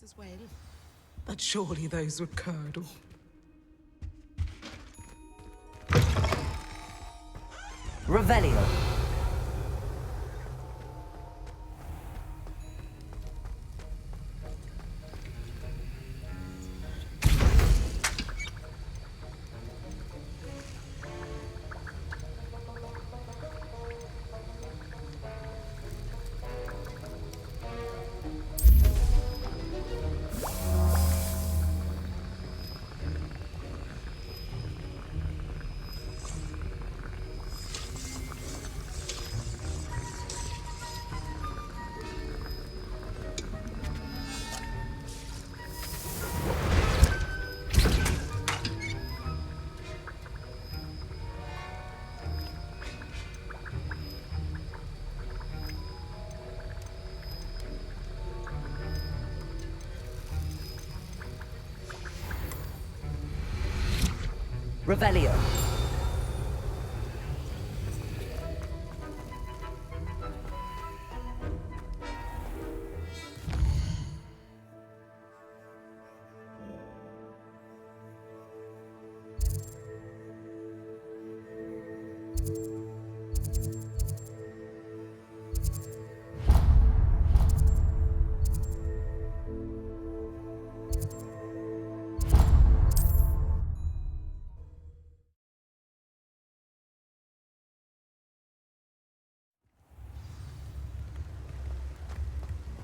As well, but surely those would curdle. Revelio. Revelio.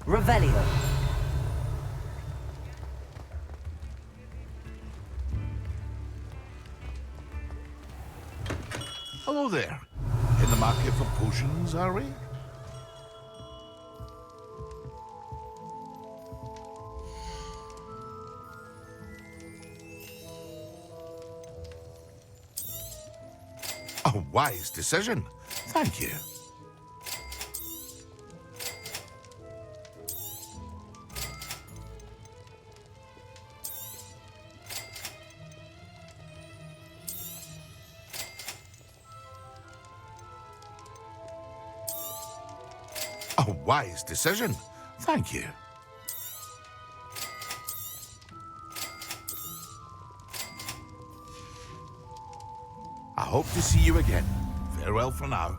Revelio. Hello there. In the market for potions, are we? A wise decision. Thank you. A wise decision. Thank you. I hope to see you again. Farewell for now.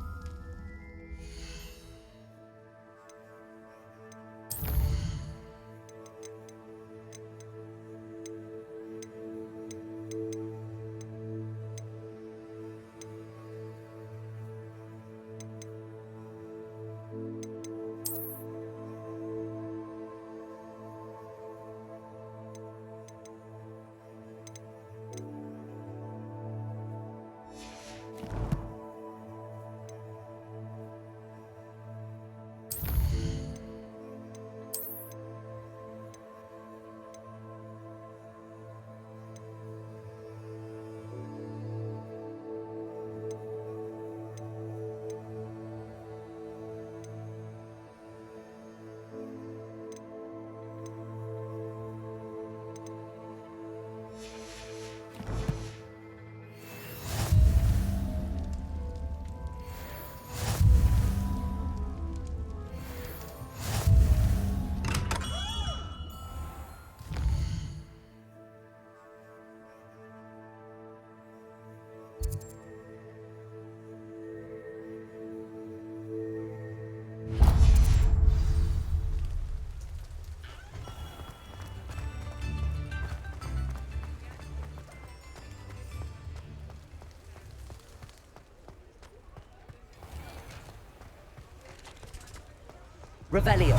Revelio.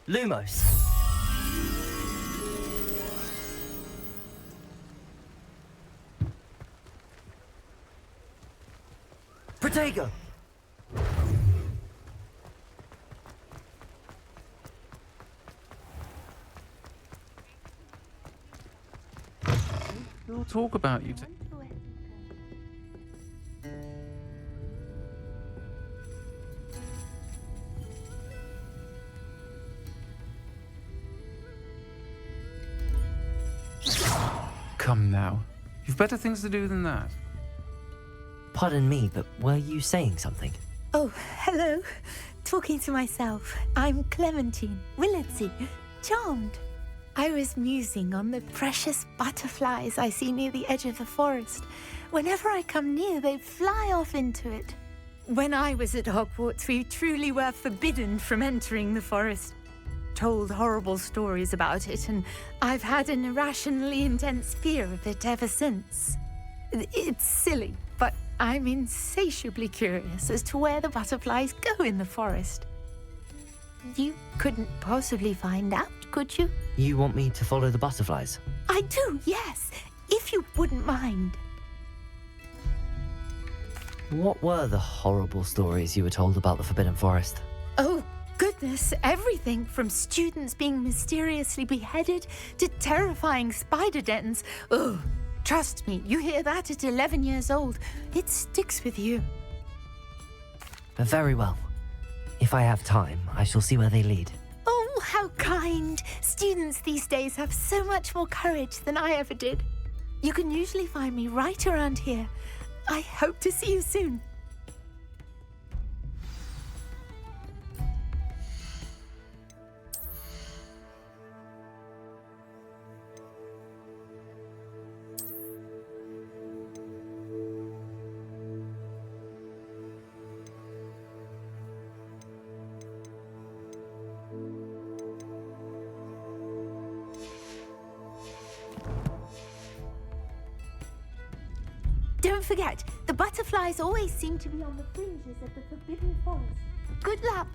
Lumos. Protego. We'll talk about you. Come now. You've better things to do than that. Pardon me, but were you saying something? Oh, hello. Talking to myself. I'm Clementine Willardsey. Charmed. I was musing on the precious butterflies I see near the edge of the forest. Whenever I come near, they fly off into it. When I was at Hogwarts, we truly were forbidden from entering the forest. Told horrible stories about it, and I've had an irrationally intense fear of it ever since. It's silly, but I'm insatiably curious as to where the butterflies go in the forest. You couldn't possibly find out, could you? You want me to follow the butterflies? I do, yes, if you wouldn't mind. What were the horrible stories you were told about the Forbidden Forest? Oh, goodness, everything from students being mysteriously beheaded to terrifying spider dens. Oh, trust me, you hear that at 11 years old, it sticks with you. Very well. If I have time, I shall see where they lead. Oh, how kind. Students these days have so much more courage than I ever did. You can usually find me right around here. I hope to see you soon. Don't forget, the butterflies always seem to be on the fringes of the Forbidden Forest. Good luck!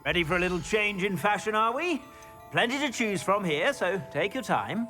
Ready for a little change in fashion, are we? Plenty to choose from here, so take your time.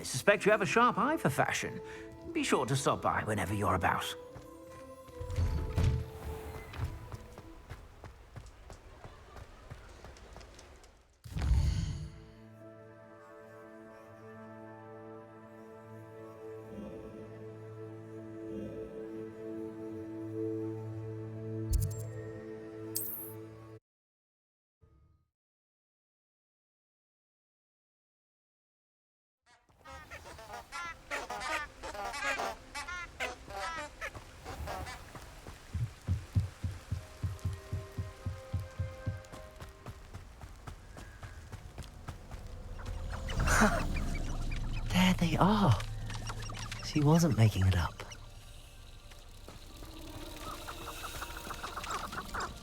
I suspect you have a sharp eye for fashion. Be sure to stop by whenever you're about. There they are. She wasn't making it up.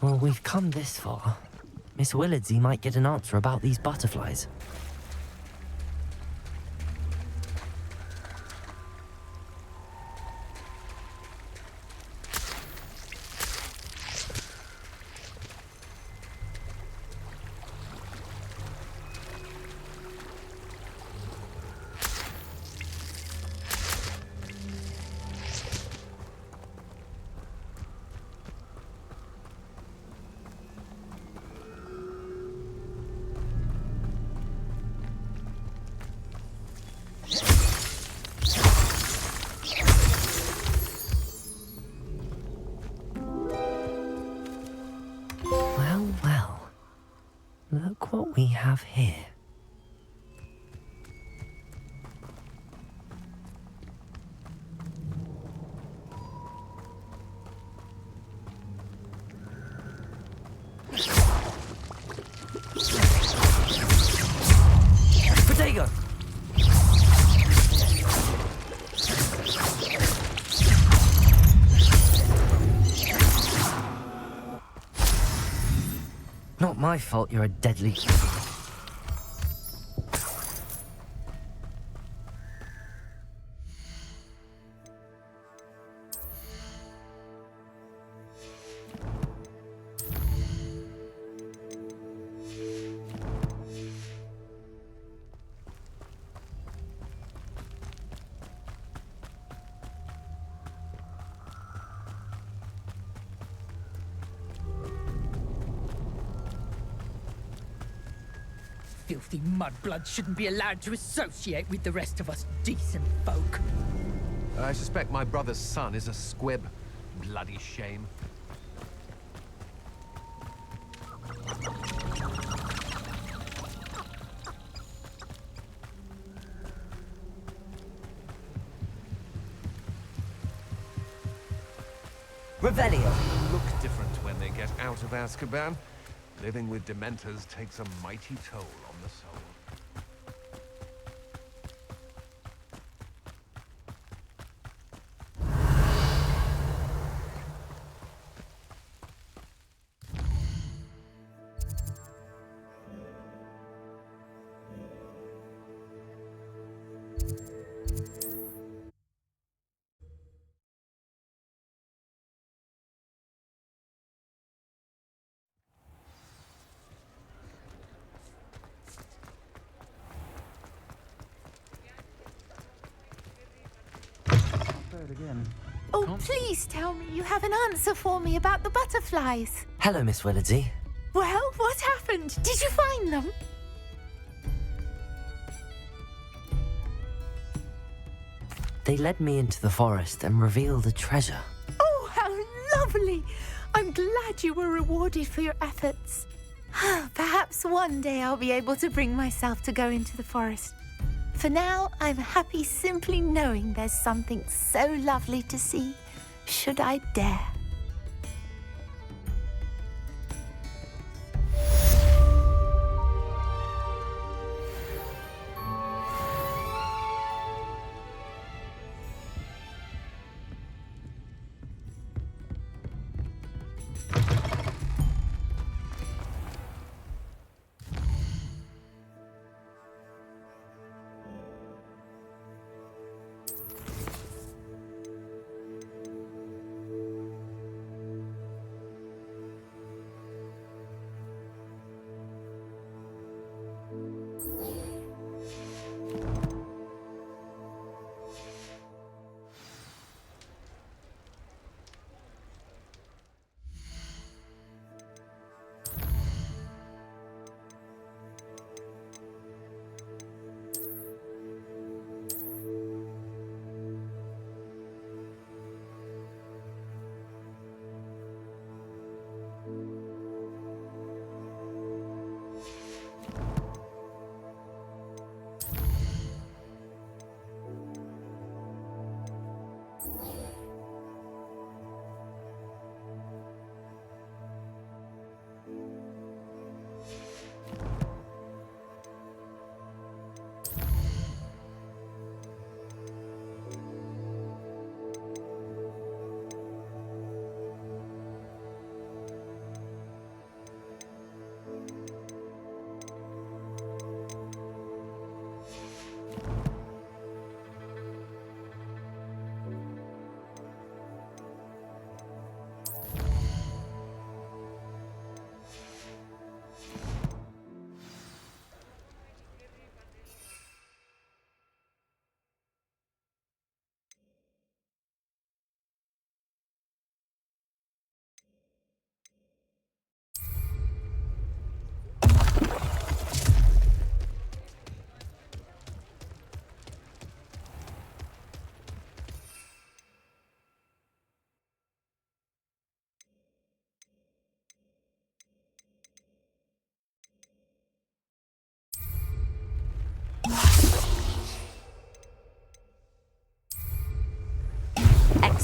Well, we've come this far. Miss Willardsey might get an answer about these butterflies. have here? Protego! Not my fault you're a deadly... Filthy mudblood shouldn't be allowed to associate with the rest of us decent folk. I suspect my brother's son is a squib. Bloody shame. Revelio! Look different when they get out of Azkaban. Living with Dementors takes a mighty toll on the soul. Oh, please tell me you have an answer for me about the butterflies. Hello, Miss Willardsy. Well, what happened? Did you find them? They led me into the forest and revealed a treasure. Oh, how lovely! I'm glad you were rewarded for your efforts. Perhaps one day I'll be able to bring myself to go into the forest. For now, I'm happy simply knowing there's something so lovely to see, should I dare.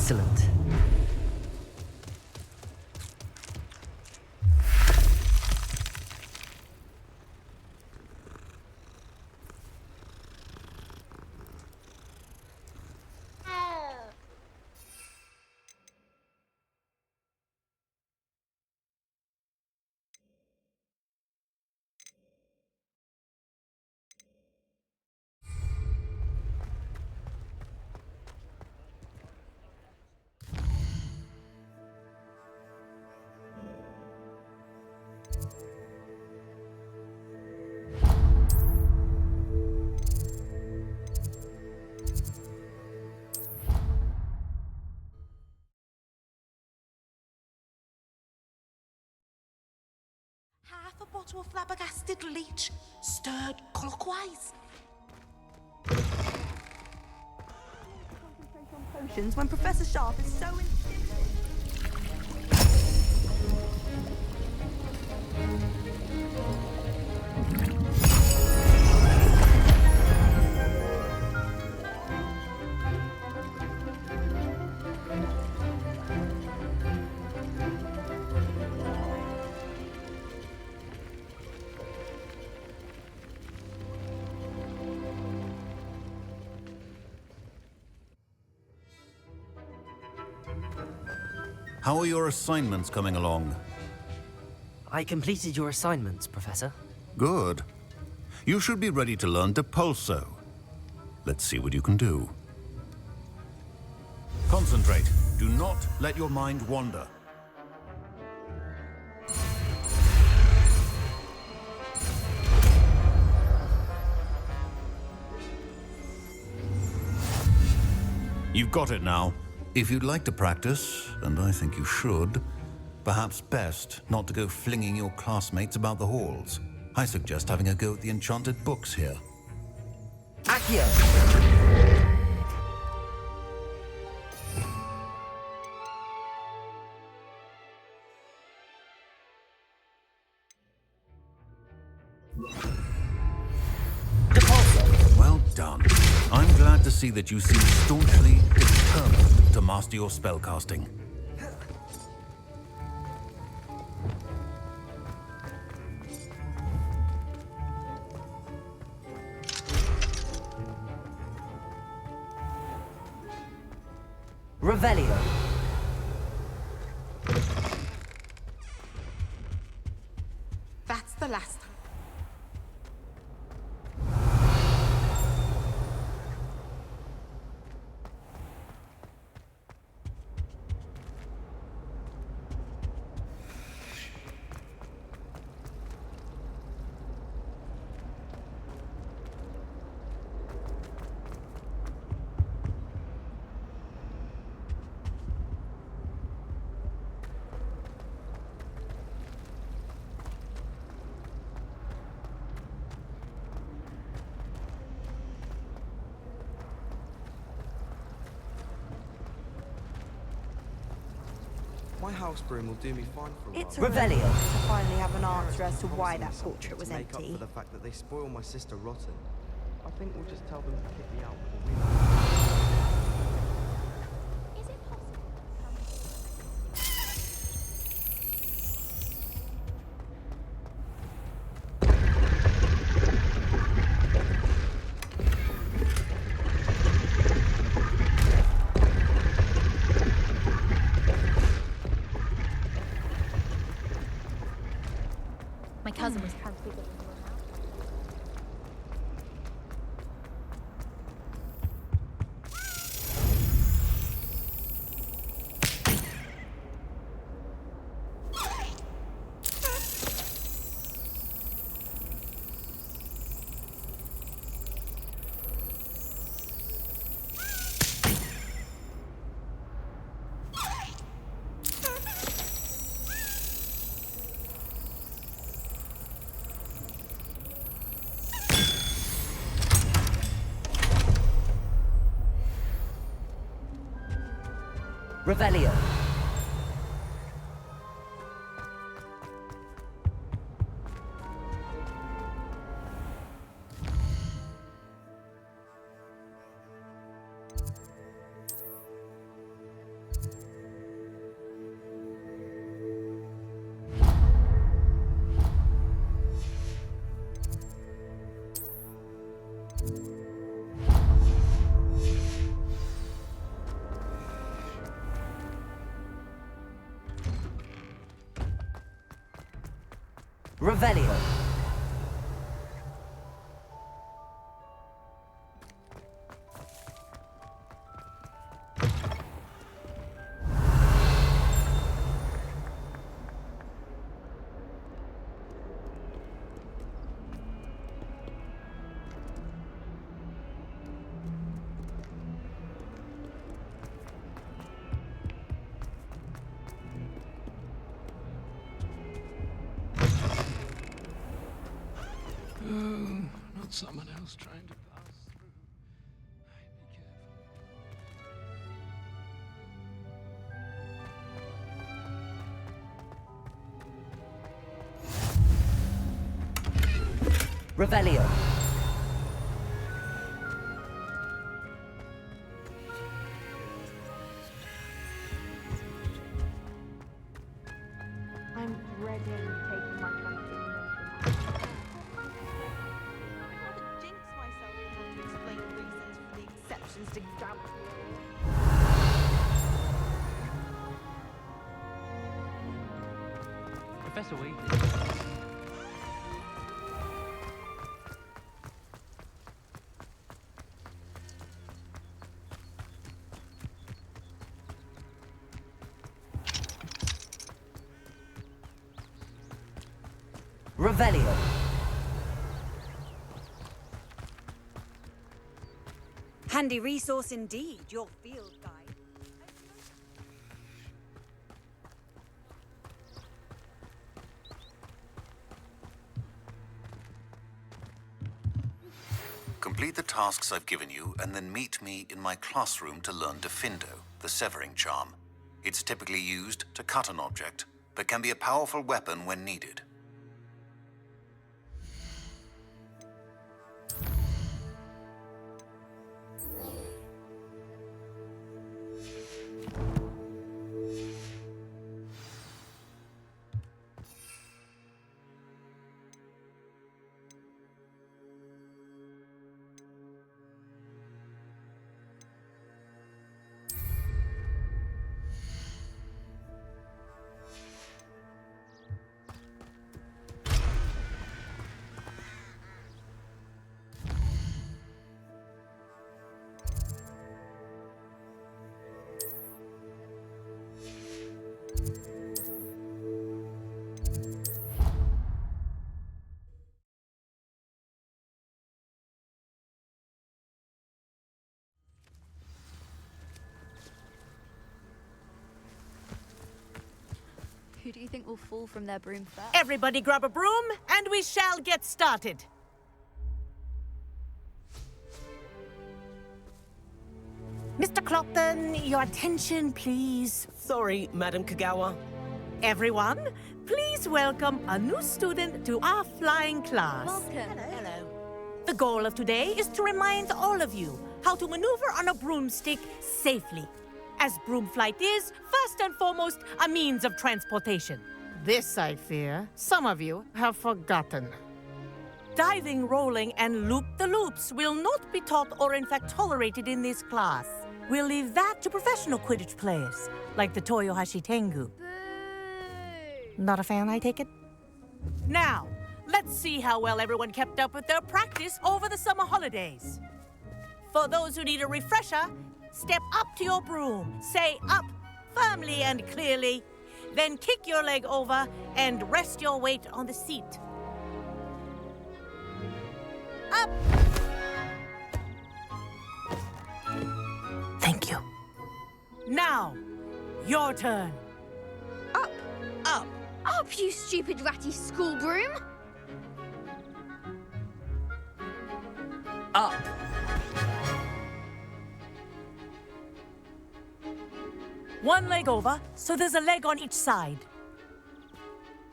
Excellent. Half a bottle of flabbergasted leech, stirred clockwise. Potions when Professor Sharp is so How are your assignments coming along? I completed your assignments, Professor. Good. You should be ready to learn Depulso. Let's see what you can do. Concentrate. Do not let your mind wander. You've got it now. If you'd like to practice, and I think you should, perhaps best not to go flinging your classmates about the halls. I suggest having a go at the enchanted books here. Accio! Well done. I'm glad to see that you seem staunchly determined to master your spellcasting. Revelio. That's the last time. My house broom will do me fine for a while. It's a Revelio. relief to finally have an answer as to Parents why keep that promising me portrait was something to make empty. up for the fact that they spoil my sister rotten. I think we'll just tell them to kick me out before we... My cousin was transfigured into a mouse. Revelio. Revelio. Not someone else trying to pass through. Be careful. Revelio. I'm dreading taking my transformation. I'd rather jinx myself than have to explain reasons for the exceptions to gravity. Professor Weed. Revelio. Handy resource indeed, your field guide. Complete the tasks I've given you, and then meet me in my classroom to learn Defindo, the severing charm. It's typically used to cut an object, but can be a powerful weapon when needed. Who do you think will fall from their broom first? Everybody grab a broom, and we shall get started. Mr. Clopton, your attention, please. Sorry, Madam Kagawa. Everyone, please welcome a new student to our flying class. Welcome. Hello. The goal of today is to remind all of you how to maneuver on a broomstick safely, as broom flight is, first and foremost, a means of transportation. This, I fear, some of you have forgotten. Diving, rolling, and loop-the-loops will not be taught or in fact tolerated in this class. We'll leave that to professional Quidditch players, like the Toyohashi Tengu. Boo! Not a fan, I take it? Now, let's see how well everyone kept up with their practice over the summer holidays. For those who need a refresher, step up to your broom, say up firmly and clearly, then kick your leg over and rest your weight on the seat. Up! Thank you. Now, your turn. Up! Up! Up, you stupid ratty school broom! Up. One leg over, so there's a leg on each side.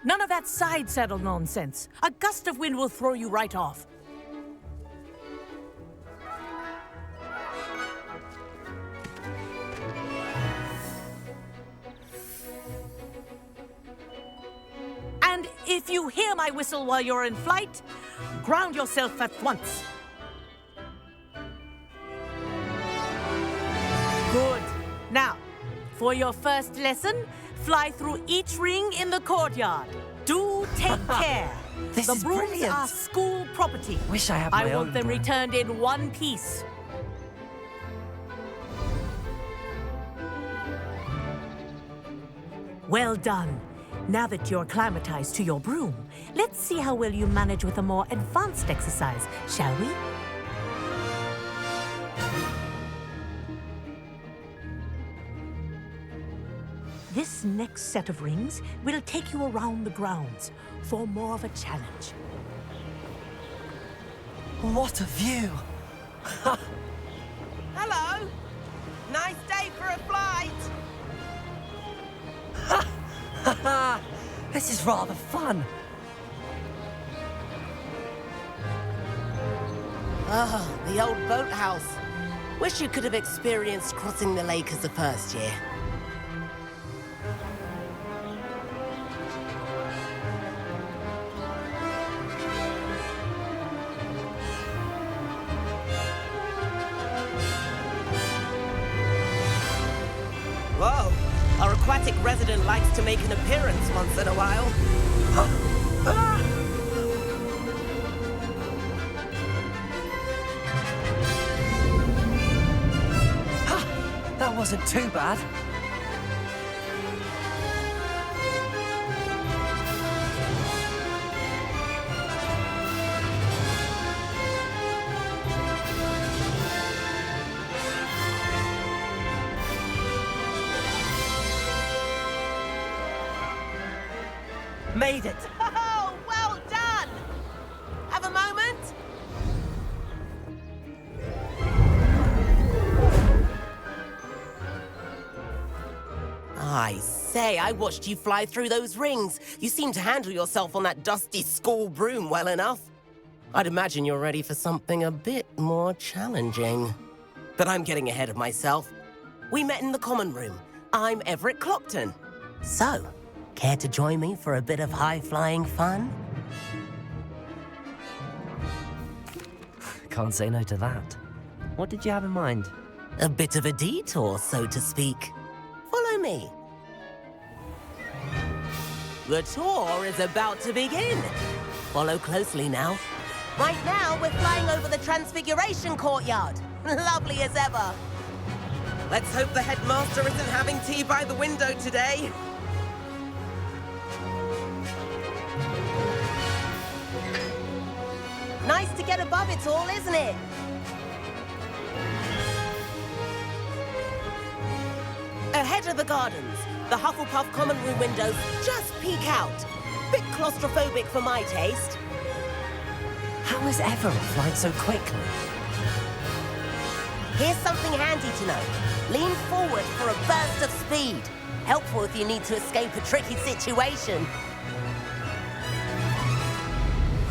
None of that side saddle nonsense. A gust of wind will throw you right off. And if you hear my whistle while you're in flight, ground yourself at once. Good. Now, for your first lesson, fly through each ring in the courtyard. Do take care. This the is brooms brilliant. are school property. Wish I had my I want own them broom. returned in one piece. Well done. Now that you're acclimatized to your broom, let's see how well you manage with a more advanced exercise, shall we? This next set of rings will take you around the grounds for more of a challenge. What a view! Hello! Nice day for a flight! This is rather fun. Oh, the old boathouse. Wish you could have experienced crossing the lake as the first year. Whoa! Our aquatic resident likes to make an appearance once in a while. That wasn't too bad. Made it! Oh, well done! Have a moment? I say, I watched you fly through those rings. You seem to handle yourself on that dusty school broom well enough. I'd imagine you're ready for something a bit more challenging. But I'm getting ahead of myself. We met in the common room. I'm Everett Clopton. So, care to join me for a bit of high-flying fun? Can't say no to that. What did you have in mind? A bit of a detour, so to speak. Follow me. The tour is about to begin. Follow closely now. Right now, we're flying over the Transfiguration Courtyard. Lovely as ever. Let's hope the headmaster isn't having tea by the window today. Nice to get above it all, isn't it? Ahead of the gardens, the Hufflepuff common room windows just peek out. Bit claustrophobic for my taste. How is Everett flying so quickly? Here's something handy to know. Lean forward for a burst of speed. Helpful if you need to escape a tricky situation.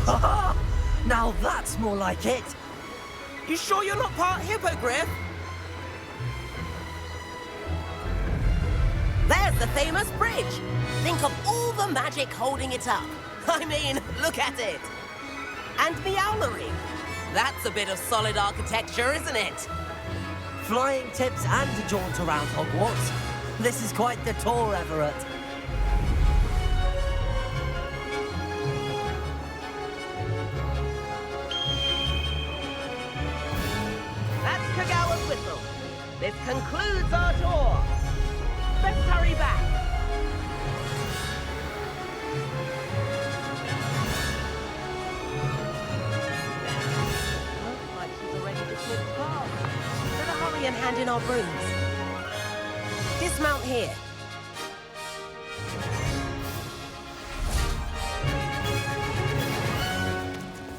Ha! Now that's more like it. You sure you're not part hippogriff? There's the famous bridge. Think of all the magic holding it up. I mean, look at it. And Meowlery. That's a bit of solid architecture, isn't it? Flying tips and a jaunt around Hogwarts. This is quite the tour, Everett. That's Kagawa's whistle. This concludes our tour. Let's hurry back. Looks like she's already dismissed class. Better hurry and hand in our brooms. Dismount here.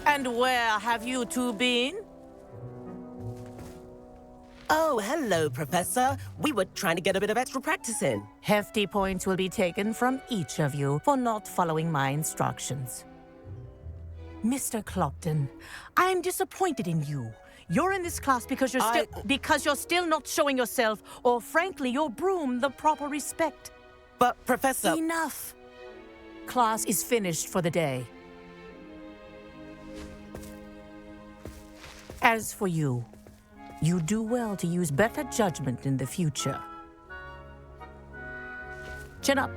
And where have you two been? Oh, hello, Professor. We were trying to get a bit of extra practice in. Hefty points will be taken from each of you for not following my instructions. Mr. Clopton, I'm disappointed in you. You're in this class because you're still not showing yourself, or frankly, your broom, the proper respect. But, Professor... Enough. Class is finished for the day. As for you, you do well to use better judgment in the future. Chin up.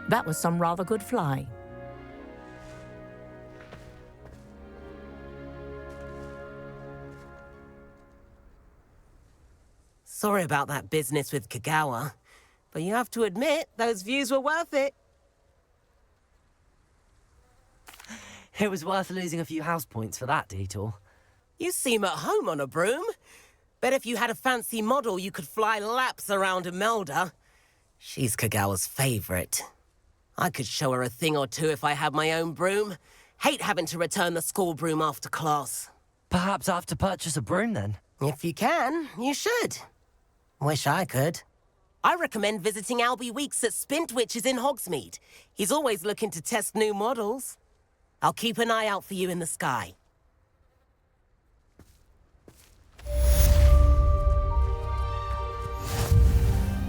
That was some rather good flying. Sorry about that business with Kagawa, but you have to admit those views were worth it. It was worth losing a few house points for that detour. You seem at home on a broom. Bet if you had a fancy model, you could fly laps around Imelda. She's Kagawa's favorite. I could show her a thing or two if I had my own broom. Hate having to return the school broom after class. Perhaps I have to purchase a broom then? If you can, you should. Wish I could. I recommend visiting Albie Weeks at Spintwitches in Hogsmeade. He's always looking to test new models. I'll keep an eye out for you in the sky.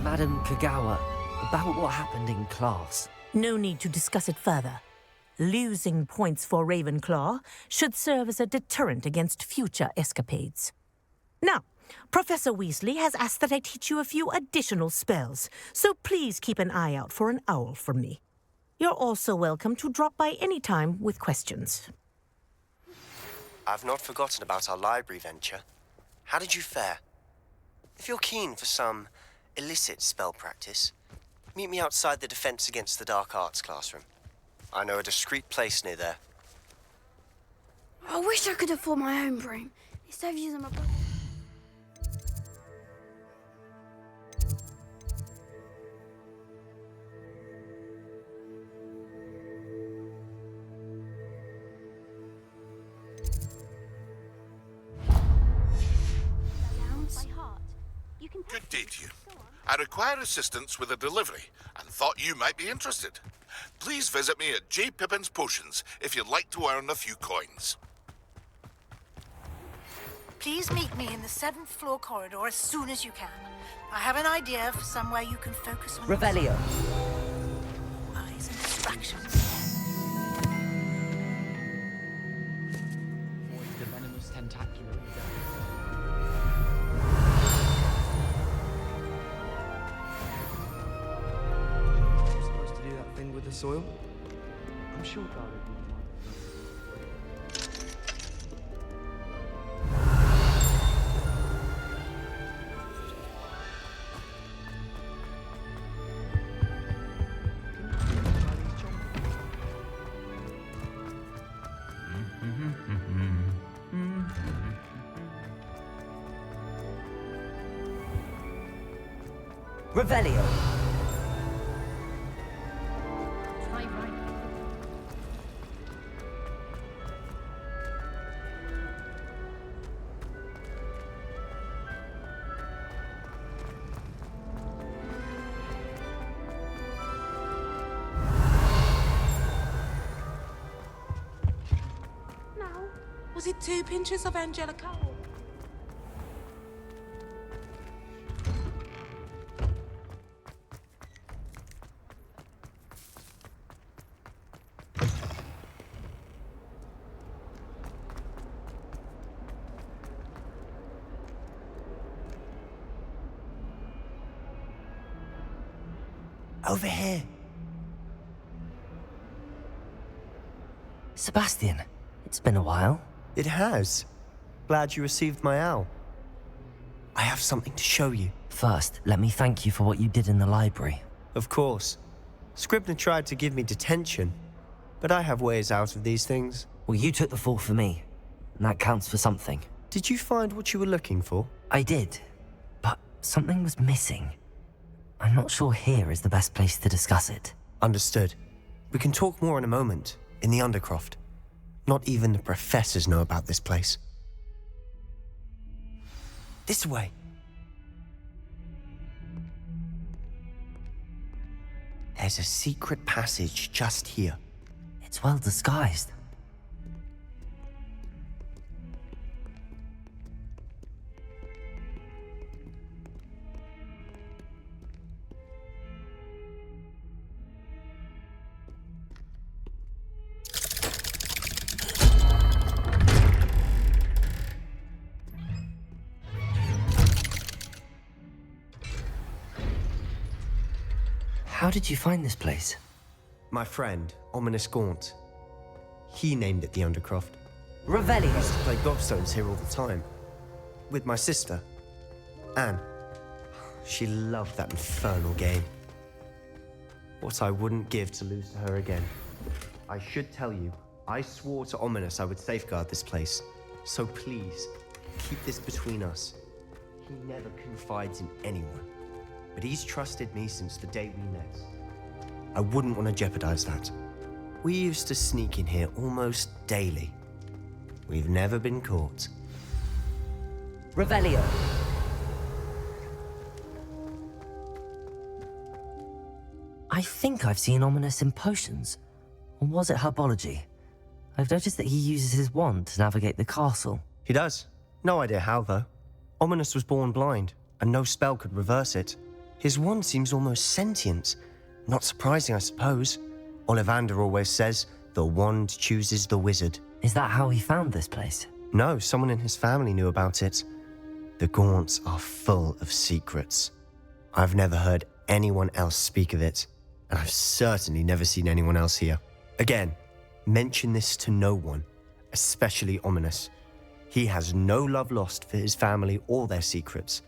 Madam Kagawa, about what happened in class. No need to discuss it further. Losing points for Ravenclaw should serve as a deterrent against future escapades. Now, Professor Weasley has asked that I teach you a few additional spells, so please keep an eye out for an owl from me. You're also welcome to drop by any time with questions. I've not forgotten about our library venture. How did you fare? If you're keen for some illicit spell practice, meet me outside the Defense Against the Dark Arts classroom. I know a discreet place near there. I wish I could afford my own broom instead of using my... Good day to you. I require assistance with a delivery and thought you might be interested. Please visit me at J. Pippin's Potions if you'd like to earn a few coins. Please meet me in the 7th floor corridor as soon as you can. I have an idea for somewhere you can focus on... Revelio. Eyes and distractions. The venomous tentacular. With the soil? I'm sure Garlic wouldn't mind. Revelio. Was it 2 pinches of angelic owl? Over here. Sebastian, it's been a while. It has. Glad you received my owl. I have something to show you. First, let me thank you for what you did in the library. Of course. Scribner tried to give me detention, but I have ways out of these things. Well, you took the fall for me, and that counts for something. Did you find what you were looking for? I did, but something was missing. I'm not sure here is the best place to discuss it. Understood. We can talk more in a moment, in the Undercroft. Not even the professors know about this place. This way. There's a secret passage just here. It's well disguised. How did you find this place? My friend, Ominous Gaunt. He named it the Undercroft. Revelio. I used to play gobstones here all the time. With my sister, Anne. she loved that infernal game. What I wouldn't give to lose to her again. I should tell you, I swore to Ominous I would safeguard this place. So please, keep this between us. He never confides in anyone, but he's trusted me since the day we met. I wouldn't want to jeopardize that. We used to sneak in here almost daily. We've never been caught. Revelio. I think I've seen Ominous in potions. Or was it herbology? I've noticed that he uses his wand to navigate the castle. He does. No idea how, though. Ominous was born blind, and no spell could reverse it. His wand seems almost sentient. Not surprising, I suppose. Ollivander always says, the wand chooses the wizard. Is that how he found this place? No, someone in his family knew about it. The Gaunts are full of secrets. I've never heard anyone else speak of it, and I've certainly never seen anyone else here. Again, mention this to no one, especially Ominous. He has no love lost for his family or their secrets,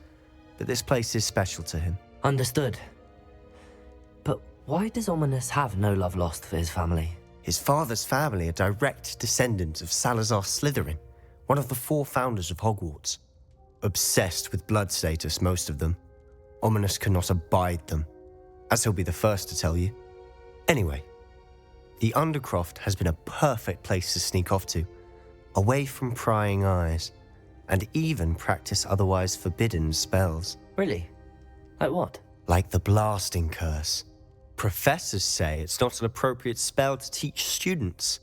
but this place is special to him. Understood. But why does Ominous have no love lost for his family? His father's family are direct descendants of Salazar Slytherin, one of the 4 founders of Hogwarts. Obsessed with blood status, most of them. Ominous cannot abide them, as he'll be the first to tell you. Anyway, the Undercroft has been a perfect place to sneak off to, away from prying eyes, and even practice otherwise forbidden spells. Really? Like what? Like the blasting curse. Professors say it's not an appropriate spell to teach students.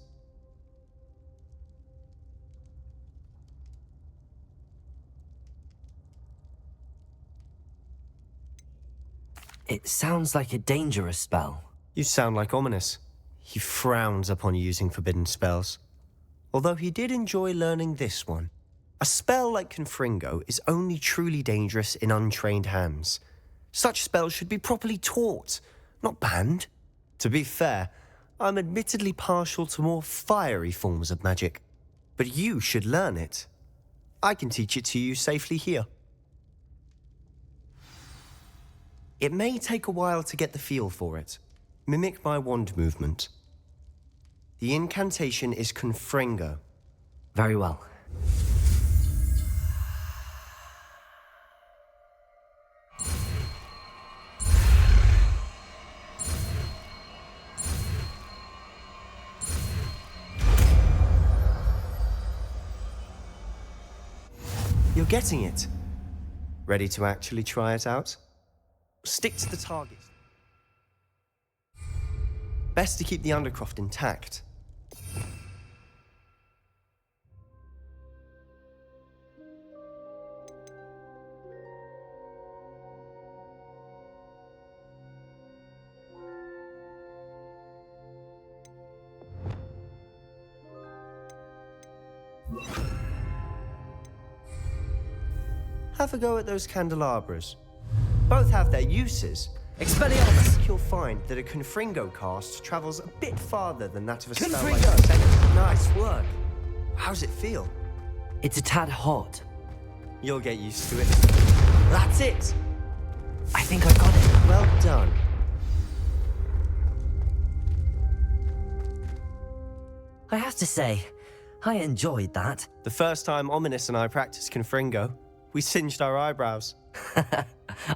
It sounds like a dangerous spell. You sound like Ominous. He frowns upon using forbidden spells. Although he did enjoy learning this one. A spell like Confringo is only truly dangerous in untrained hands. Such spells should be properly taught, not banned. To be fair, I'm admittedly partial to more fiery forms of magic. But you should learn it. I can teach it to you safely here. It may take a while to get the feel for it. Mimic my wand movement. The incantation is Confringo. Very well. You're getting it. Ready to actually try it out? Stick to the target. Best to keep the Undercroft intact. Have a go at those candelabras. Both have their uses. Expelliarmus! You'll find that a Confringo cast travels a bit farther than that of a spell like Semoga. Nice work. How's it feel? It's a tad hot. You'll get used to it. That's it! I think I got it. Well done. I have to say, I enjoyed that. The first time Ominous and I practiced Confringo, we singed our eyebrows.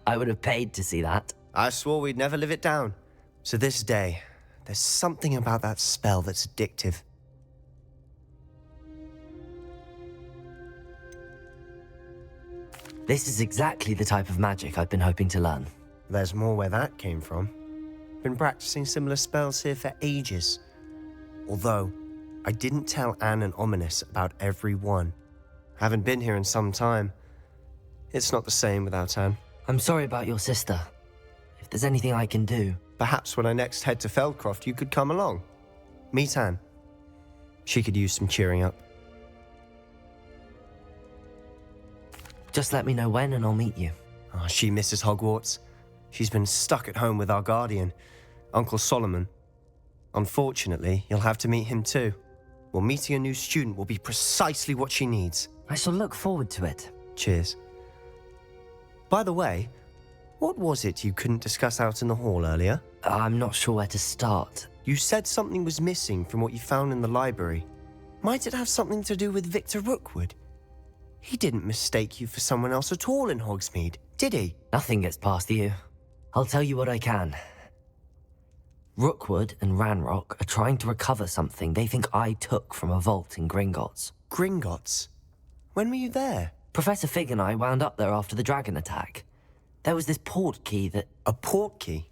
I would have paid to see that. I swore we'd never live it down. To this day, there's something about that spell that's addictive. This is exactly the type of magic I've been hoping to learn. There's more where that came from. Been practicing similar spells here for ages. Although, I didn't tell Anne and Ominous about every one. Haven't been here in some time. It's not the same without Anne. I'm sorry about your sister. If there's anything I can do... Perhaps when I next head to Feldcroft, you could come along. Meet Anne. She could use some cheering up. Just let me know when and I'll meet you. Oh, she misses Hogwarts. She's been stuck at home with our guardian, Uncle Solomon. Unfortunately, you'll have to meet him too. Well, meeting a new student will be precisely what she needs. I shall look forward to it. Cheers. By the way, What was it you couldn't discuss out in the hall earlier? I'm not sure where to start. You said something was missing from what you found in the library. Might it have something to do with Victor Rookwood? He didn't mistake you for someone else at all in Hogsmeade, did he? Nothing gets past you. I'll tell you what I can. Rookwood and Ranrock are trying to recover something they think I took from a vault in Gringotts. Gringotts? When were you there? Professor Fig and I wound up there after the dragon attack. There was this port key that... A port key?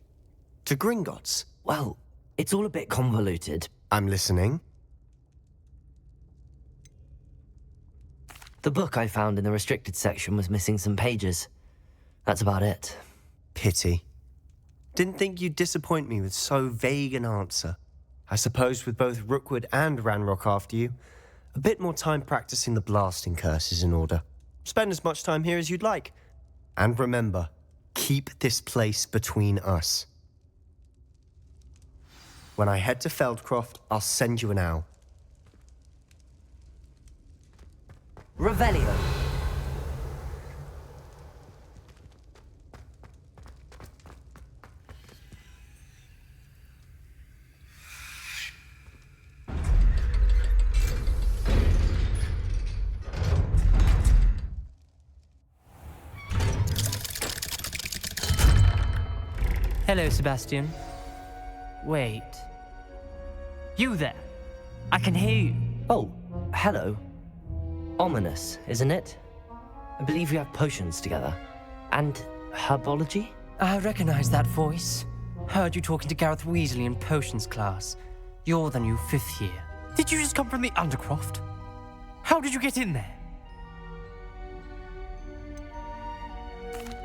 To Gringotts? Well, it's all a bit convoluted. I'm listening. The book I found in the restricted section was missing some pages. That's about it. Pity. Didn't think you'd disappoint me with so vague an answer. I suppose with both Rookwood and Ranrock after you, a bit more time practicing the blasting curse is in order. Spend as much time here as you'd like. And remember, keep this place between us. When I head to Feldcroft, I'll send you an owl. Revelio. Hello, Sebastian. Wait. You there? I can hear you. Oh, hello. Ominous, isn't it? I believe we have potions together. And herbology? I recognize that voice. Heard you talking to Gareth Weasley in potions class. You're the new 5th year. Did you just come from the Undercroft? How did you get in there?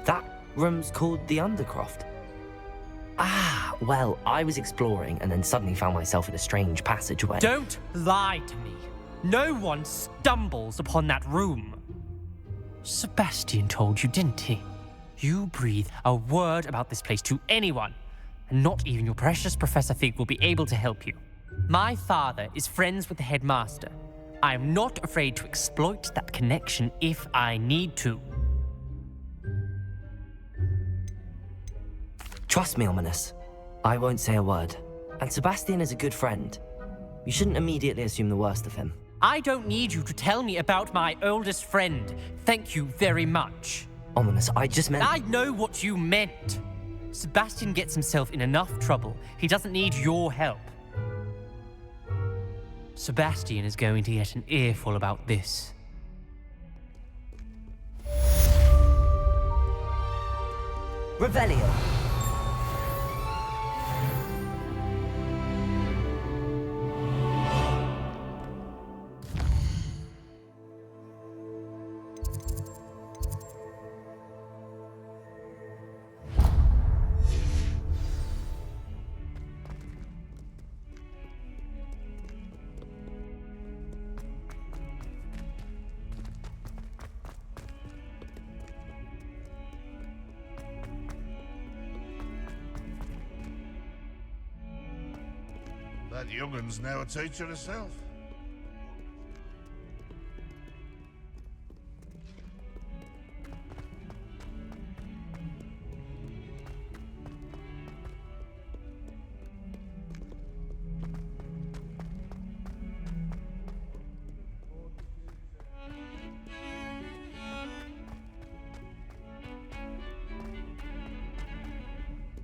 That room's called the Undercroft. Ah, well, I was exploring and then suddenly found myself in a strange passageway. Don't lie to me. No one stumbles upon that room. Sebastian told you, didn't he? You breathe a word about this place to anyone, and not even your precious Professor Fig will be able to help you. My father is friends with the headmaster. I am not afraid to exploit that connection if I need to. Trust me, Ominous. I won't say a word. And Sebastian is a good friend. You shouldn't immediately assume the worst of him. I don't need you to tell me about my oldest friend. Thank you very much. Ominous, I just meant... I know what you meant. Sebastian gets himself in enough trouble. He doesn't need your help. Sebastian is going to get an earful about this. Revelio. That young'un's now a teacher herself.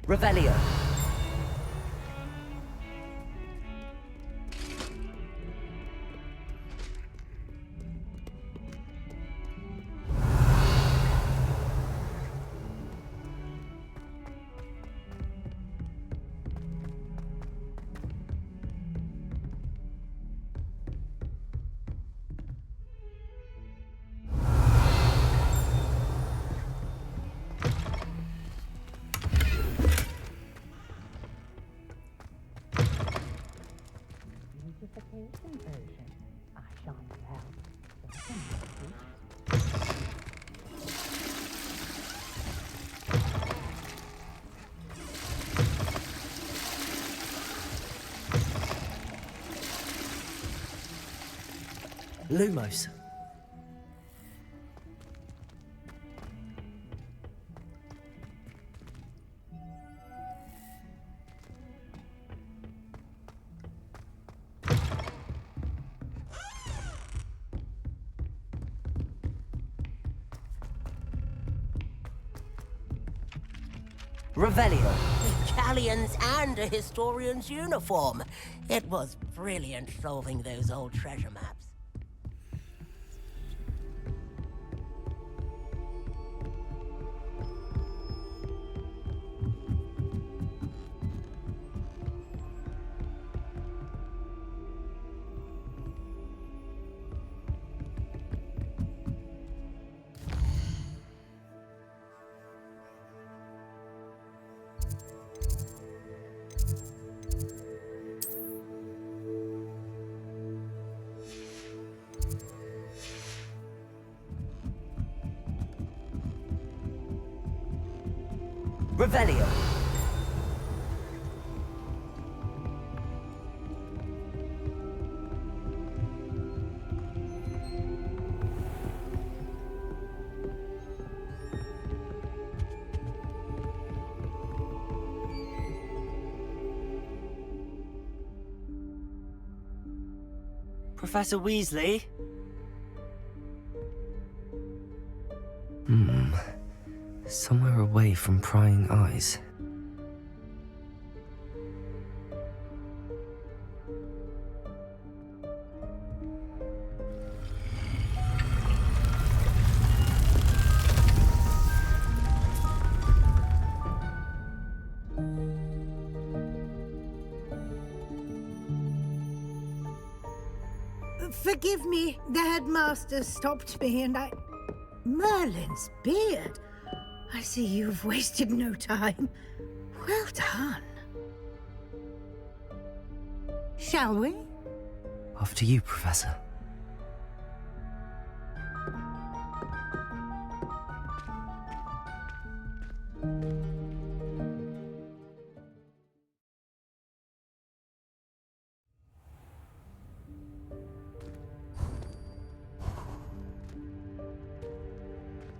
Revelio. Lumos. Revelio. Galleons and a historian's uniform. It was brilliant solving those old treasure maps. Revelio. Professor Weasley? Somewhere away from prying eyes. Forgive me, the headmaster stopped me and I... Merlin's beard. I see you've wasted no time. Well done. Shall we? After you, Professor.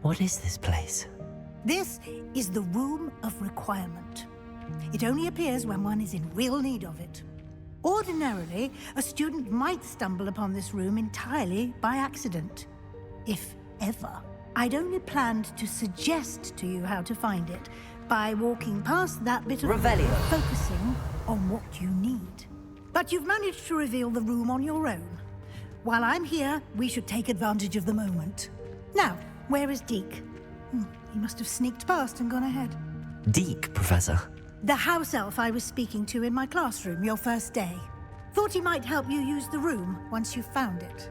What is this place? This is the Room of Requirement. It only appears when one is in real need of it. Ordinarily, a student might stumble upon this room entirely by accident. If ever. I'd only planned to suggest to you how to find it by walking past that bit of... Revelio. Focusing on what you need. But you've managed to reveal the room on your own. While I'm here, we should take advantage of the moment. Now, where is Deke? He must have sneaked past and gone ahead. Deke, Professor? The house elf I was speaking to in my classroom your first day. Thought he might help you use the room once you found it.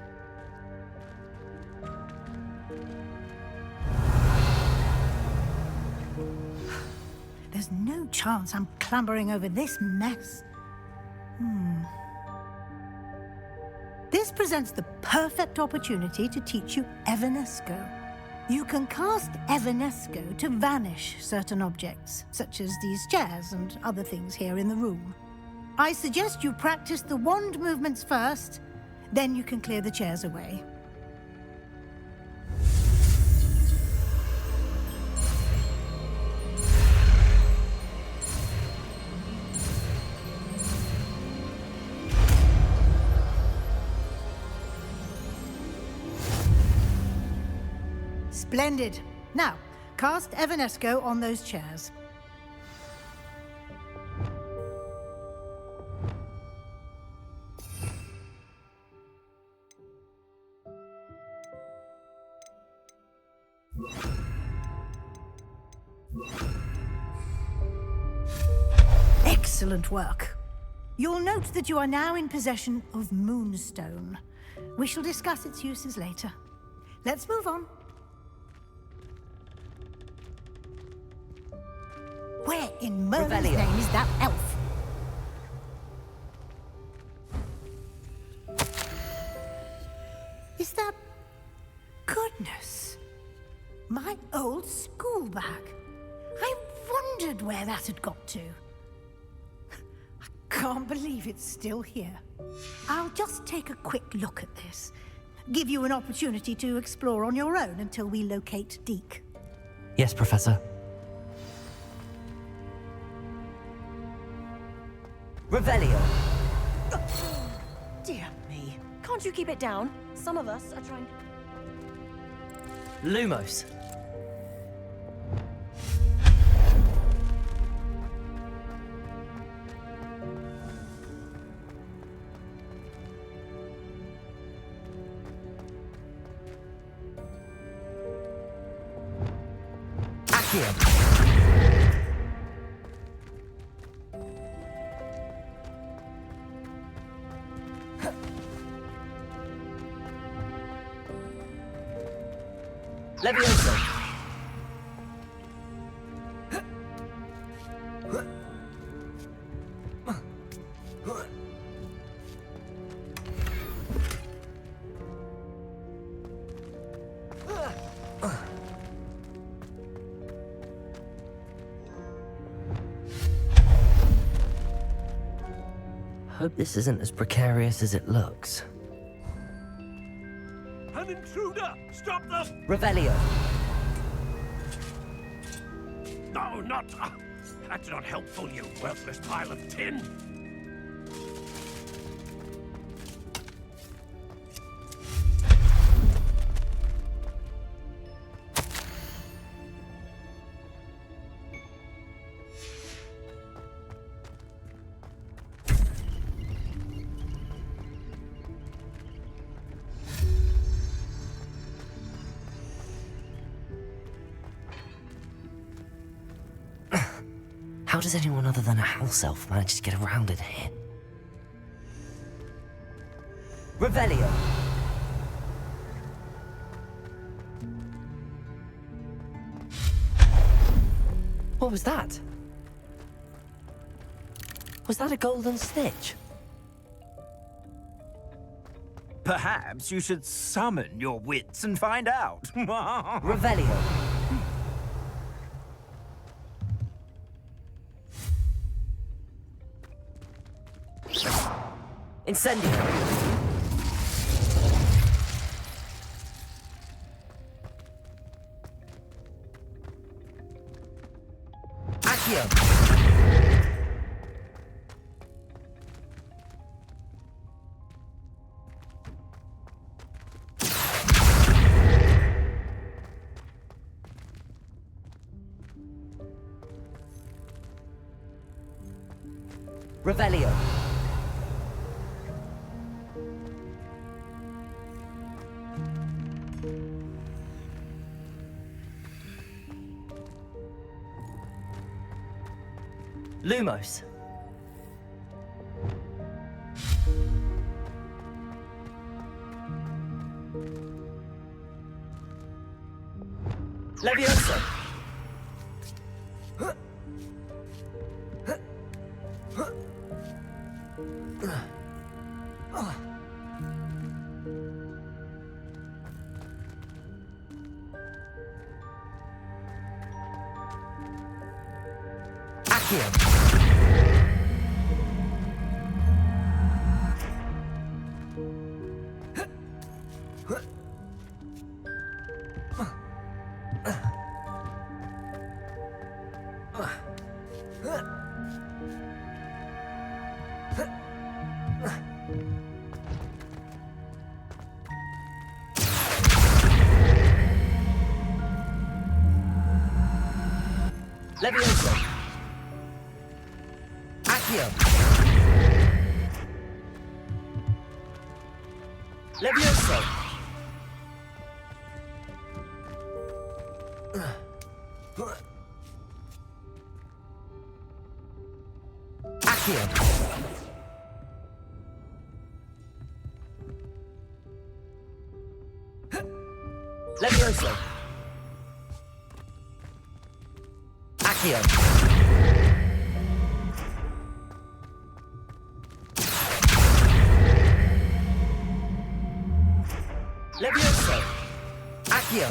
There's no chance I'm clambering over this mess. This presents the perfect opportunity to teach you Evanesco. You can cast Evanesco to vanish certain objects, such as these chairs and other things here in the room. I suggest you practice the wand movements first, then you can clear the chairs away. Splendid. Now, cast Evanesco on those chairs. Excellent work. You'll note that you are now in possession of Moonstone. We shall discuss its uses later. Let's move on. Where in Merlin's name is that elf? Is that... Goodness. My old school bag. I wondered where that had got to. I can't believe it's still here. I'll just take a quick look at this. Give you an opportunity to explore on your own until we locate Deke. Yes, Professor. Revelio. Dear me. Can't you keep it down? Some of us are trying... Lumos. Accio. Levioso. Hope this isn't as precarious as it looks. An intruder! Stop them! Revelio. No, not... that's not helpful, you worthless pile of tin! How does anyone other than a house elf manage to get around in here? Revelio. What was that? Was that a golden snitch? Perhaps you should summon your wits and find out. Revelio. Incendio. Accio. Revelio. Lumos. Levioso. Accio. Levioso. Accio. Levioso. Accio. Levioso. Accio. Levioso. Accio.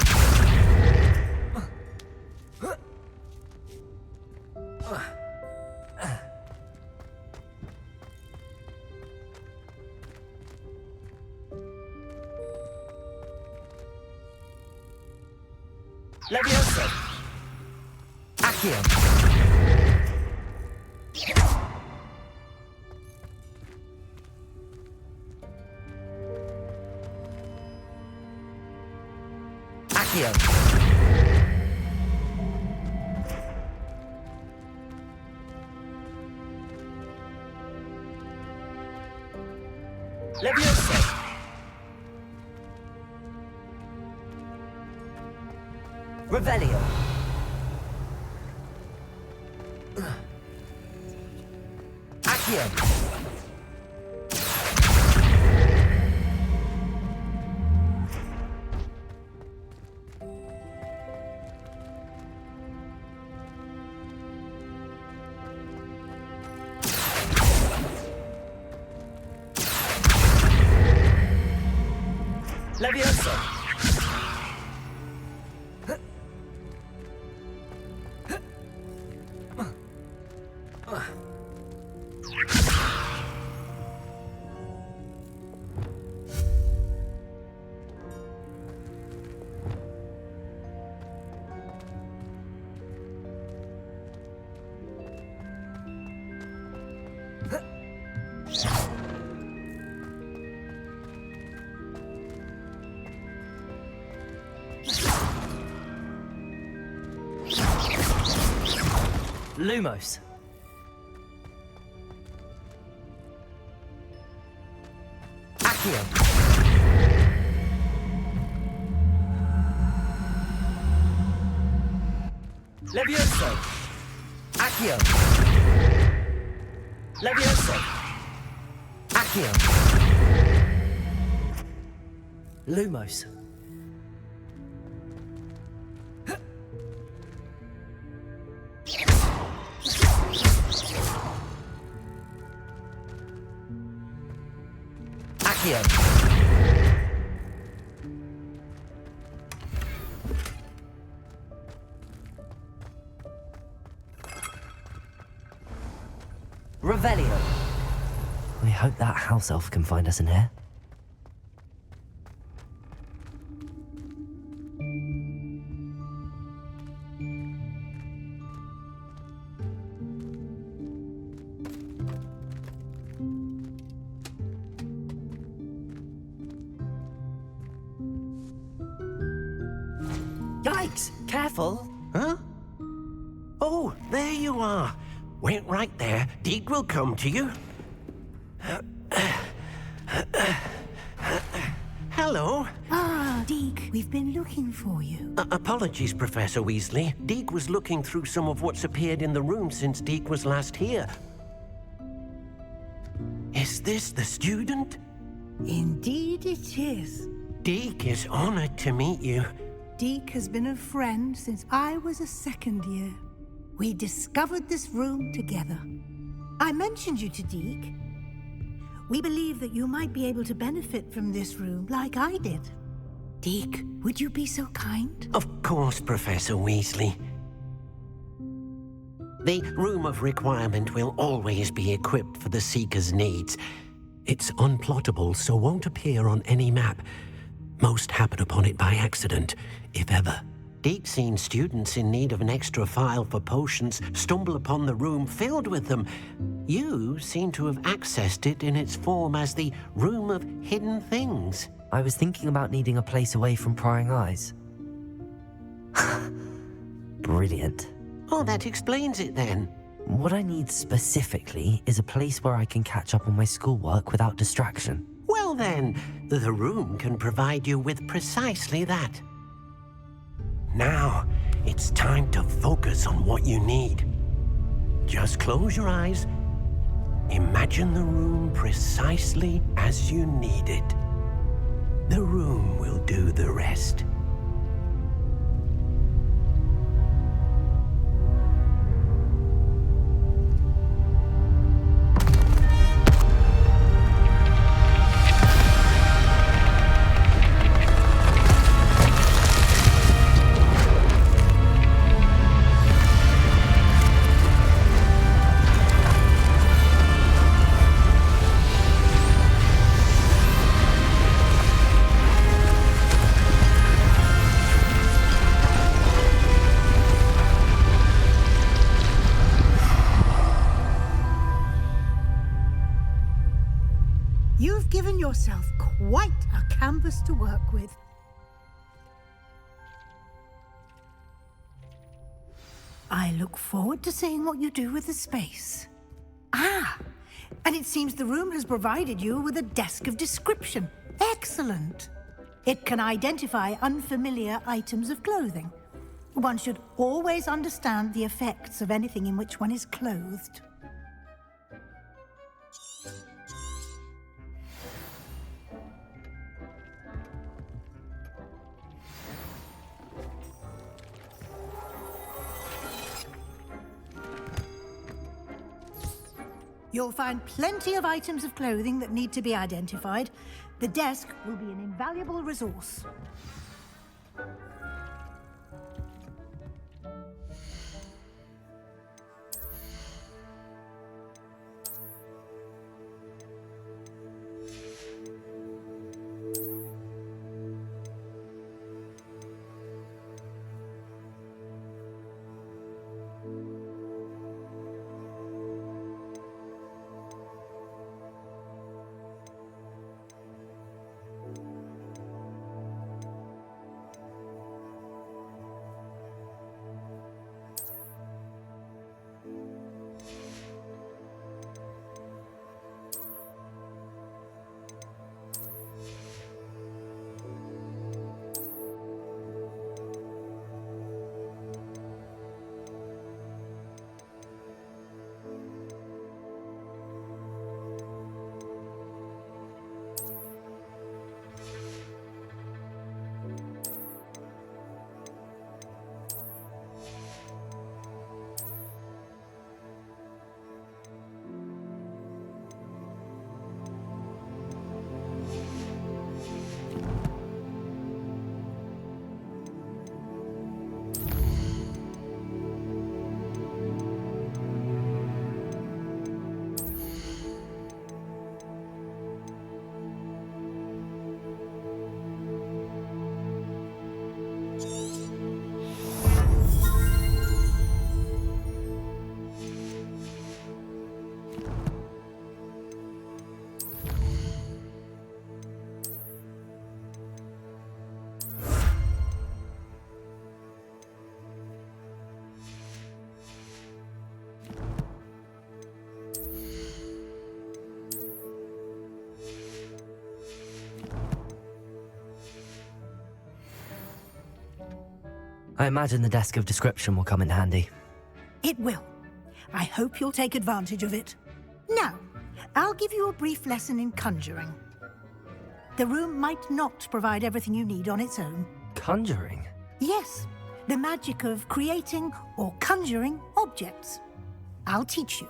Levioso. Accio. Accio. Levioso. Revelio. Accio. Levioso. Lumos. Accio. Levioso. Accio. Levioso. Accio. Lumos. Accio. Revelio. We hope that house elf can find us in here. Yikes! Careful. Huh? Oh, there you are. Wait right there. Deke will come to you. Hello. Ah, Deke, we've been looking for you. Apologies, Professor Weasley. Deke was looking through some of what's appeared in the room since Deke was last here. Is this the student? Indeed it is. Deke is honored to meet you. Deke has been a friend since I was a second year. We discovered this room together. I mentioned you to Deke. We believe that you might be able to benefit from this room like I did. Deke, would you be so kind? Of course, Professor Weasley. The Room of Requirement will always be equipped for the Seeker's needs. It's unplottable, so won't appear on any map. Most happen upon it by accident, if ever. Deke's seen students in need of an extra file for potions stumble upon the room filled with them. You seem to have accessed it in its form as the Room of Hidden Things. I was thinking about needing a place away from prying eyes. Brilliant. Oh, that explains it then. What I need specifically is a place where I can catch up on my schoolwork without distraction. Well then, the room can provide you with precisely that. Now, it's time to focus on what you need. Just close your eyes. Imagine the room precisely as you need it. The room will do the rest. You've given yourself quite a canvas to work with. I look forward to seeing what you do with the space. Ah, and it seems the room has provided you with a desk of description. Excellent. It can identify unfamiliar items of clothing. One should always understand the effects of anything in which one is clothed. You'll find plenty of items of clothing that need to be identified. The desk will be an invaluable resource. I imagine the desk of description will come in handy. It will. I hope you'll take advantage of it. Now, I'll give you a brief lesson in conjuring. The room might not provide everything you need on its own. Conjuring? Yes, the magic of creating or conjuring objects. I'll teach you.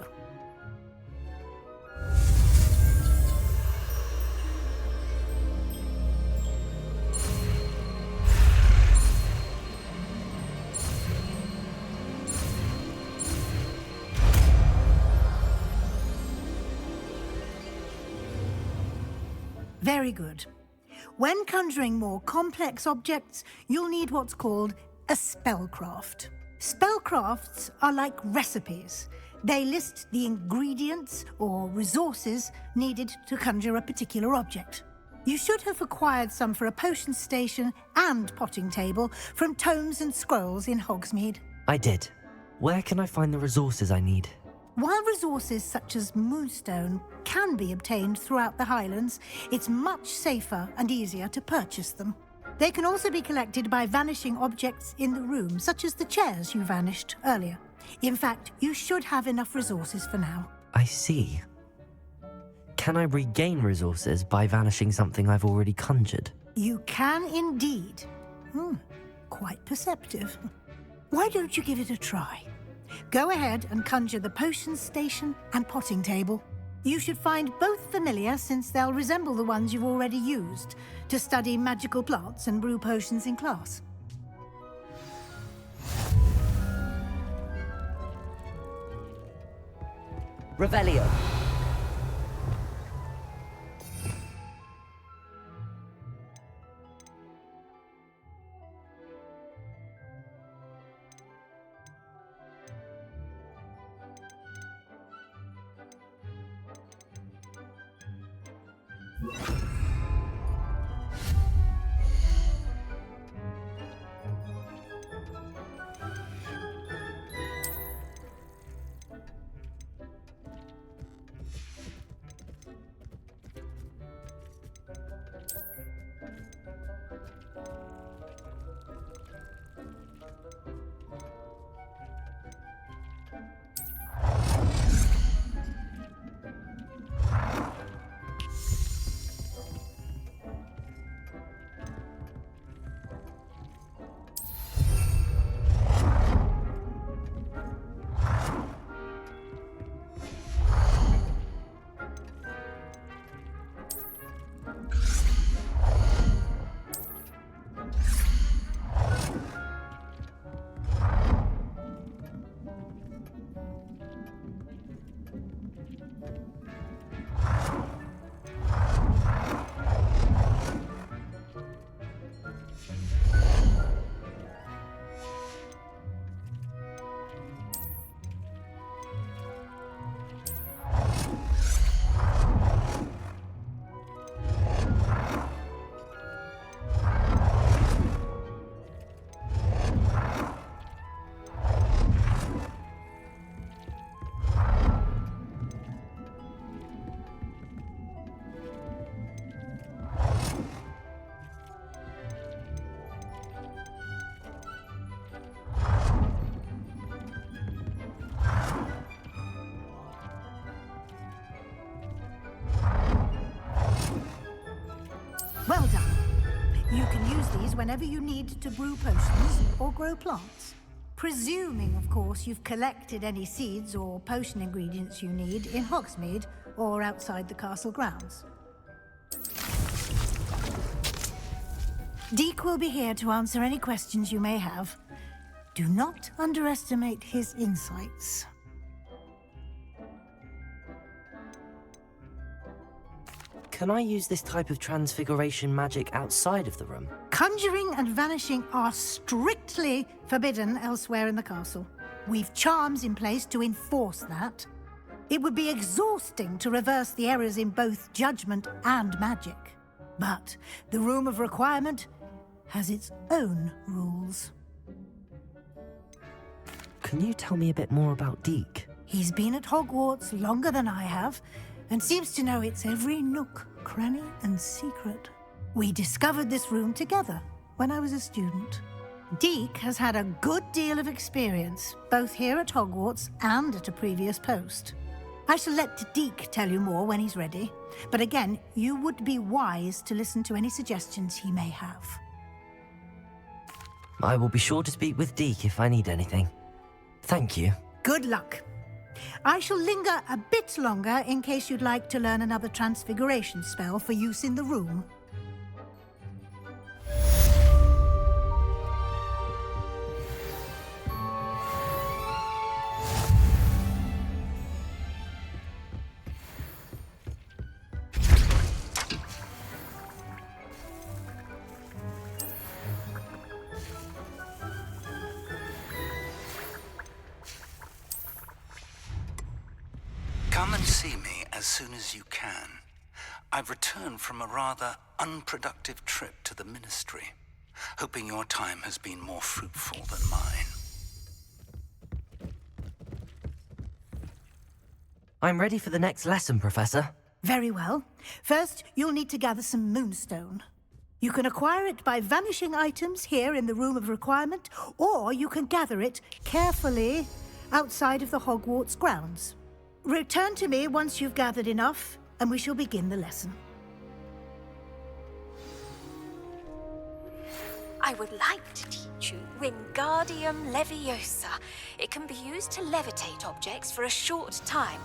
Very good. When conjuring more complex objects, you'll need what's called a spellcraft. Spellcrafts are like recipes. They list the ingredients or resources needed to conjure a particular object. You should have acquired some for a potion station and potting table from tomes and scrolls in Hogsmeade. I did. Where can I find the resources I need? While resources such as moonstone can be obtained throughout the Highlands, it's much safer and easier to purchase them. They can also be collected by vanishing objects in the room, such as the chairs you vanished earlier. In fact, you should have enough resources for now. I see. Can I regain resources by vanishing something I've already conjured? You can indeed. Quite perceptive. Why don't you give it a try? Go ahead and conjure the potion station and potting table. You should find both familiar, since they'll resemble the ones you've already used to study magical plants and brew potions in class. Revelio. whenever you need to brew potions or grow plants. Presuming, of course, you've collected any seeds or potion ingredients you need in Hogsmeade or outside the castle grounds. Deke will be here to answer any questions you may have. Do not underestimate his insights. Can I use this type of transfiguration magic outside of the room? Conjuring and vanishing are strictly forbidden elsewhere in the castle. We've charms in place to enforce that. It would be exhausting to reverse the errors in both judgment and magic. But the Room of Requirement has its own rules. Can you tell me a bit more about Deke? He's been at Hogwarts longer than I have, and seems to know its every nook, cranny, and secret. We discovered this room together when I was a student. Deke has had a good deal of experience, both here at Hogwarts and at a previous post. I shall let Deke tell you more when he's ready, but again, you would be wise to listen to any suggestions he may have. I will be sure to speak with Deke if I need anything. Thank you. Good luck. I shall linger a bit longer in case you'd like to learn another transfiguration spell for use in the room. Come and see me as soon as you can. I've returned from a rather unproductive trip to the Ministry, hoping your time has been more fruitful than mine. I'm ready for the next lesson, Professor. Very well. First, you'll need to gather some moonstone. You can acquire it by vanishing items here in the Room of Requirement, or you can gather it carefully outside of the Hogwarts grounds. Return to me once you've gathered enough, and we shall begin the lesson. I would like to teach you Wingardium Leviosa. It can be used to levitate objects for a short time.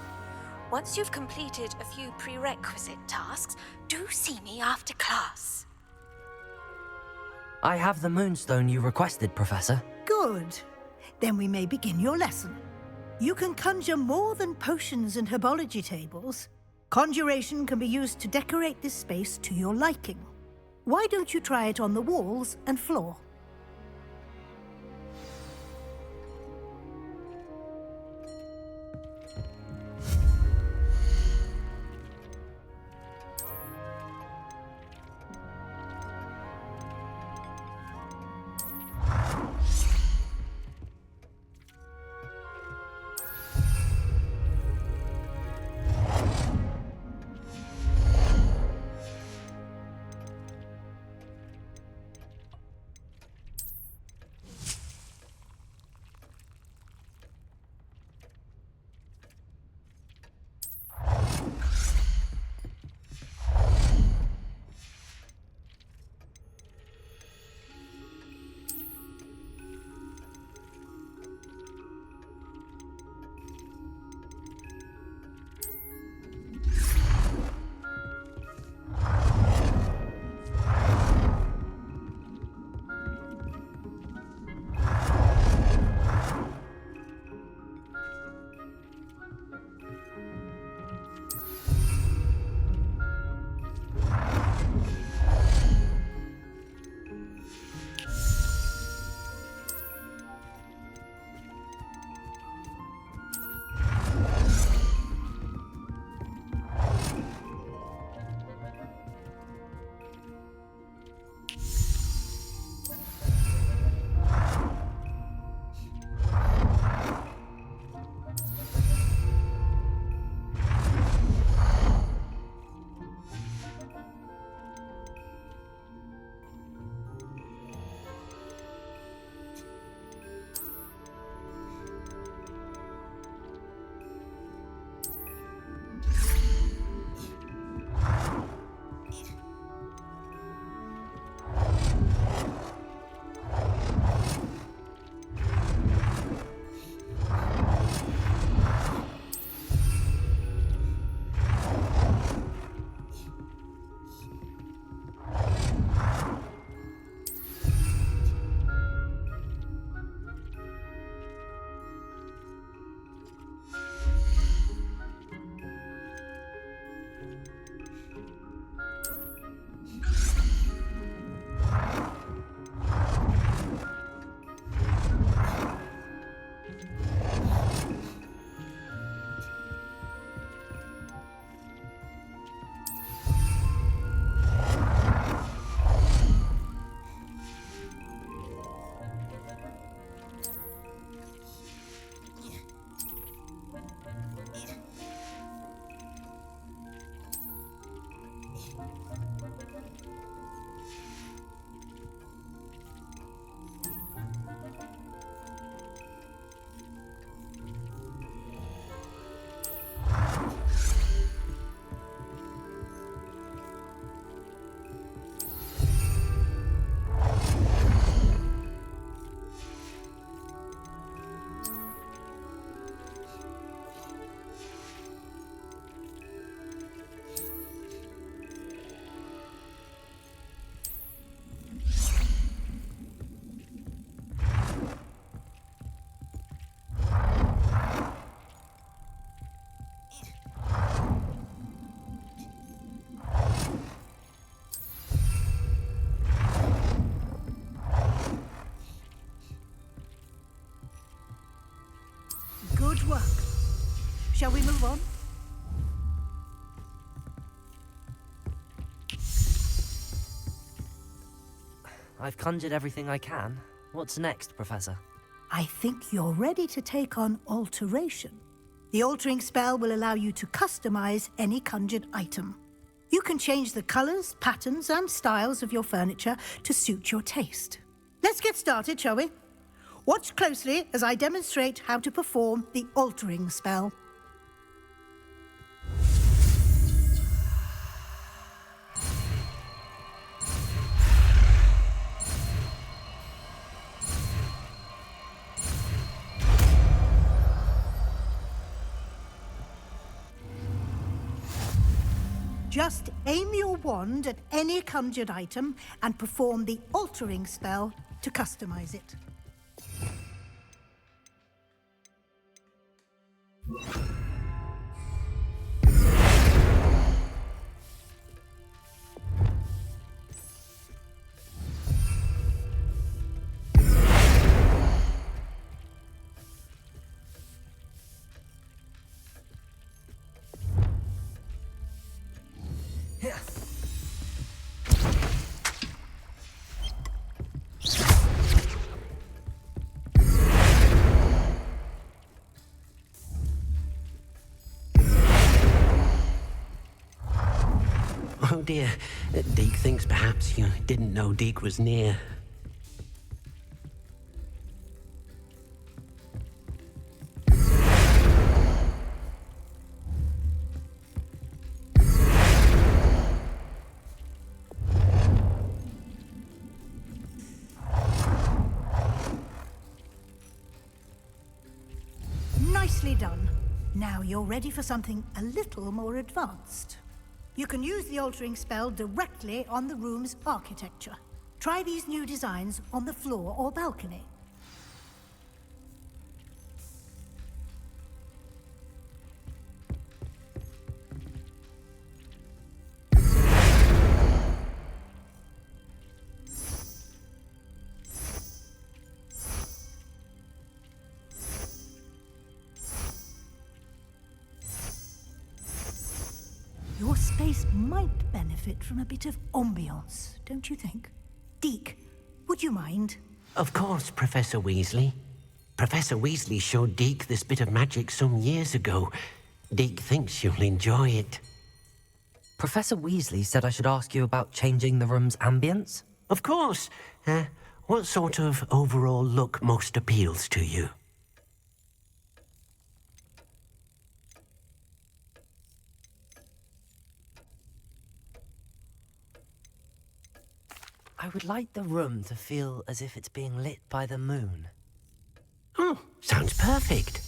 Once you've completed a few prerequisite tasks, do see me after class. I have the moonstone you requested, Professor. Good. Then we may begin your lesson. You can conjure more than potions and herbology tables. Conjuration can be used to decorate this space to your liking. Why don't you try it on the walls and floor? work. Shall we move on? I've conjured everything I can. What's next, Professor? I think you're ready to take on alteration. The altering spell will allow you to customize any conjured item. You can change the colors, patterns, and styles of your furniture to suit your taste. Let's get started, shall we? Watch closely as I demonstrate how to perform the altering spell. Just aim your wand at any conjured item and perform the altering spell to customize it. Oh dear, Deke thinks perhaps you didn't know Deke was near. Nicely done. Now you're ready for something a little more advanced. You can use the altering spell directly on the room's architecture. Try these new designs on the floor or balcony. Your space might benefit from a bit of ambiance, don't you think? Deke, would you mind? Of course, Professor Weasley. Professor Weasley showed Deke this bit of magic some years ago. Deke thinks you'll enjoy it. Professor Weasley said I should ask you about changing the room's ambience? Of course. What sort of overall look most appeals to you? I would like the room to feel as if it's being lit by the moon. Oh, sounds perfect.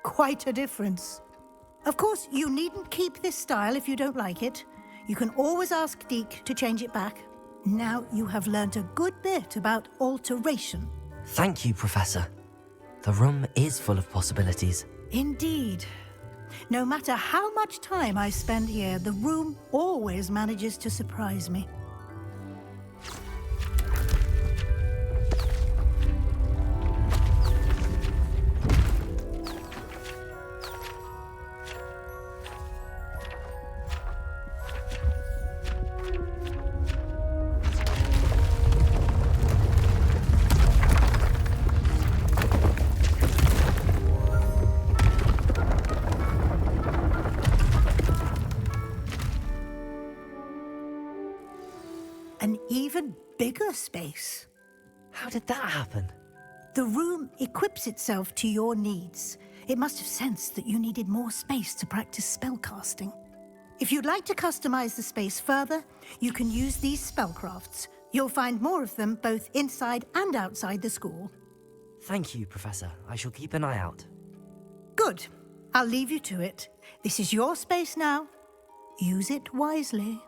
Quite a difference. Of course, you needn't keep this style if you don't like it. You can always ask Deke to change it back. Now you have learnt a good bit about alteration. Thank you, Professor. The room is full of possibilities. Indeed. No matter how much time I spend here, the room always manages to surprise me. An even bigger space. How did that happen? The room equips itself to your needs. It must have sensed that you needed more space to practice spellcasting. If you'd like to customize the space further, you can use these spellcrafts. You'll find more of them both inside and outside the school. Thank you, Professor. I shall keep an eye out. Good. I'll leave you to it. This is your space now. Use it wisely.